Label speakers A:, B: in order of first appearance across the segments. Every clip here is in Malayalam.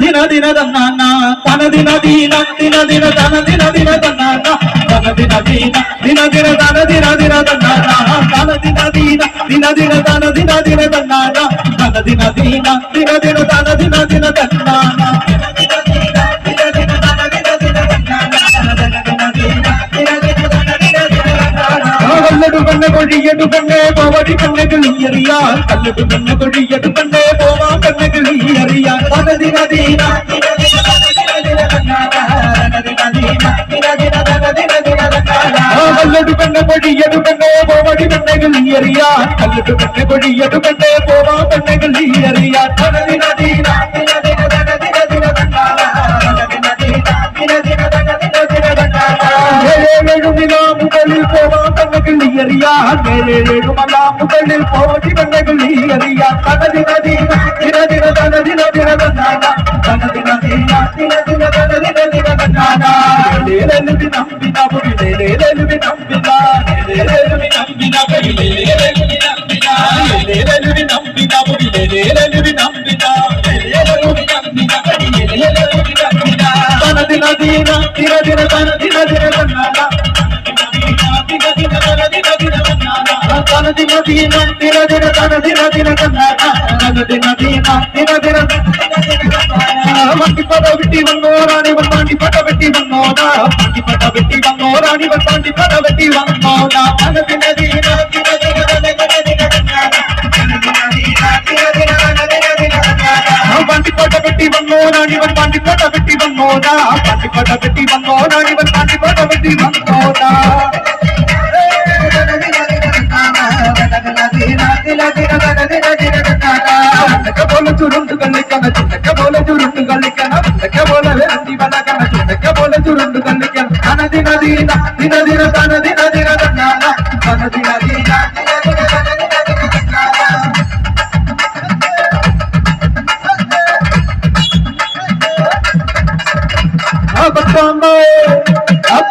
A: ദിന ദിന തന്നാന തന ദിന ദീന ദിന ദിന തന ദിന ദിന തന്നാന തന ദിന ദീന ദിന ദിന തന ദിന ദിന തന്നാന തന ദിന ദീന ദിന ദിന തന ദിന ദിന തന്നാന തന ദിന ദീന ദിന ദിന തന ദിന ദിന തന്നാന കല്ലടു കണ്ണ കൊഴിയടു കണ്ണേ പോവടി കണ്ണ കിളിയറിയാൻ കല്ലടു കണ്ണ കൊഴിയടു കണ്ണേ പോവാൻ കണ്ണ കിളിയറിയാൻ തനദിന ദീന കല്ലടു കണ്ണ കൊഴിയടു കണ്ണേ പോവടി കണ്ണ കിളിയറിയാൻ കല്ലടു കണ്ണ കൊഴിയടു കണ്ണേ പോവാൻ കണ്ണ കിളിയറിയാൻ തനദിന ദീന മുകളിൽ പോവാൻ കണ്ണകിളിയറിയാൻ മേലേഴുമല മുകളിൽ പോയി കണ്ണകിളിയറിയാൻ തനദിന ദീന ദിന ദിന തന ദിന ദിന തന്നാന തനദിന ദീന ദിന ദിന തന ദിന ദിന തന്നാന ലേലലുവി നമ്പിന ലേലലുവി നമ്പിന ലേലലുവി നമ്പിന ലേലലുവി നമ്പിന ലേലലുവി നമ്പിന ലേലലുവി നമ്പിന ലേലലുവി നമ്പിന ലേലലുവി നമ്പിന തനദിന ദീന ദിന ദിന തന ദിന ദിന തന്നാന ദിന ദിന ദിന ദിന തന ദിന ദിന തന്നാന ദിന ദിന ദിന ദിന വണ്ടിപ്പട വെട്ടി വന്നോരാണിവൻ വണ്ടിപ്പട വെട്ടി വന്നോടാ വണ്ടിപ്പട വെട്ടി വന്നോരാണിവൻ വണ്ടിപ്പട വെട്ടി വന്നോടാ ദിന ദിന ദിന ദിന വണ്ടിപ്പട വെട്ടി വന്നോരാണിവൻ വണ്ടിപ്പട വെട്ടി വന്നോടാ വണ്ടിപ്പട വെട്ടി വന്നോരാണിവൻ വണ്ടിപ്പട വെട്ടി വന്നോടാ പോലെ ചുരുണ്ട് കളിക്കണ ചിന്നക്ക പോലെ ചുരുണ്ട് കളിക്കണ ചിന്നക്ക പോലെ വേണ്ടി വളകണ ചിന്നക്ക പോലെ ചുരുണ്ട് കളിക്കണം തനദിന ദീന ദിന ദിന തനദിന ദിന തന്നാന തനദിന ദീന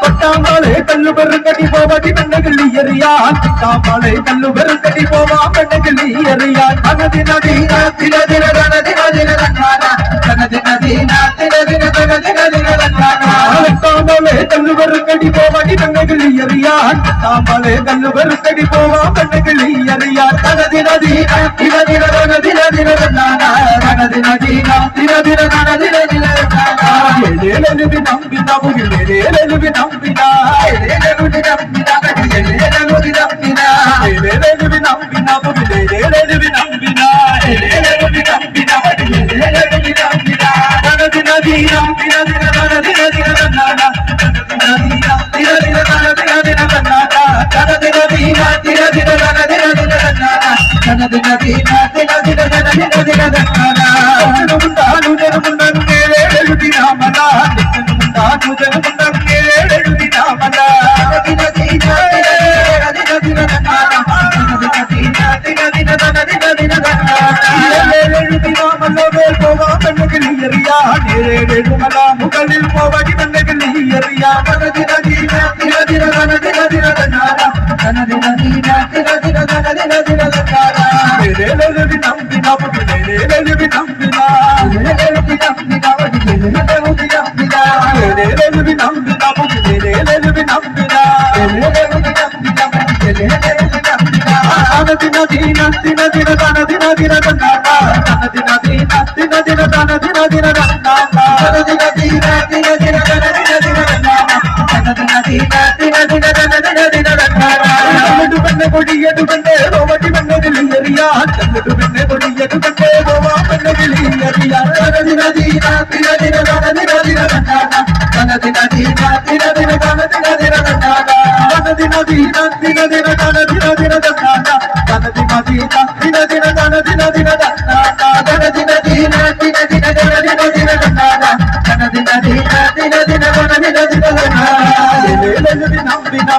A: പട്ടാമ്പളെ കല്ലുപെറുക്കടി പോവടി പെണ്ണകിളിയറിയാൻ പട്ടാമ്പളെ കല്ലുപെറുക്കടി പോവാ പെണ്ണകിളിയറിയാൻ തനദിന ദീന ദിന ദിന തനദിന ദിന തന്നാന തനദിന ദീന ദിന ദിന തനദിന ദിന തന്നാന പട്ടാമ്പളെ കല്ലുപെറുക്കടി പോവടി പെണ്ണകിളിയറിയാൻ പട്ടാമ്പളെ കല്ലുപെറുക്കടി പോവാ പെണ്ണകിളിയറിയാൻ തനദിന ദീന ദിന ദിന തനദിന ദിന തന്നാന തനദിന ദീന ദിന ദിന തനദിന ദിന തന്നാന ലേലലുവി നമ്പിന ലേലലുവി നമ്പിന ലേലലുവി നമ്പിന ലേലലുവി നമ്പിന ലേലലുവി നമ്പിന ലേലലുവി നമ്പിന ലേലലുവി നമ്പിന ലേലലുവി നമ്പിന തനദിന ദീന ദിന ദിന തനദിന ദിന തന്നാന ദിന ദിന തനദിന ദിന തന്നാന തനദിന ദീന ദിന ദിന തനദിന ദിന തന്നാന തനദിന ദീന ദിന ദിന തനദിന ദിന തന്നാന ജനമുണ്ടാനു ജനമുണ്ടാനു ലേലലുവി നാമന ജനമുണ്ടാനു ജനമുണ്ടാനു ലേലലുവി നാമന ദിന ദിന ദിന ദിന തന്നാന ദിന ദിന ദിന ദിന തനദിന ദിന തന്നാന ലേലലുവി നാമന പോവാ പെണ്ണകിളിയറിയാൻ ലേലലുമല മുകളിൽ പോവടി പെണ്ണകിളിയറിയാൻ തനദിന ദീന ദിന ദിന തനദിന ദിന തന്നാന തനദിന ദീന ദിന ദിന തനദിന ദിന തന്നാന ലേലലുവി നമ്പിന ലേലലുവി നമ്പിന ലേലലുവി നമ്പിന ലേലലുവി നമ്പിന ലേലലുവി നമ്പിന ലേലലുവി നമ്പിന ലേലലുവി നമ്പിന ലേലലുവി നമ്പിന തനദിന ദീന ദിന ദിന തനദിന ദിന തന്നാന തനദിന ദീന ദിന ദിന തനദിന ദിന തന്നാന തനദിന ദീന ദിന ദിന തനദിന ദിന തന്നാന തനദിന ദീന ദിന ദിന തനദിന ദിന തന്നാന കല്ലടു കണ്ണ കൊഴിയടു കണ്ണേ പോവടി പെണ്ണകിളിയറിയാൻ കല്ലടു കണ്ണ കൊഴിയടു കണ്ണേ പോവാ പെണ്ണകിളിയറിയാൻ തനദിന ദീന ദിന ദിന തനദിന ദിന തന്നാന തനദിന ദീന ദിന ദിന തനദിന ദിന തന്നാന തനദിന ദീന ദിന ദിന തനദിന ദിന തന്നാന തനദിന ദീന ദിന ദിന തനദിന ദിന തന്നാന തനദിന ദീന ദിന ദിന തനദിന ദിന തന്നാന തനദിന ദീന ദിന ദിന തനദിന ദിന തന്നാന ലേലലുവി നമ്പിന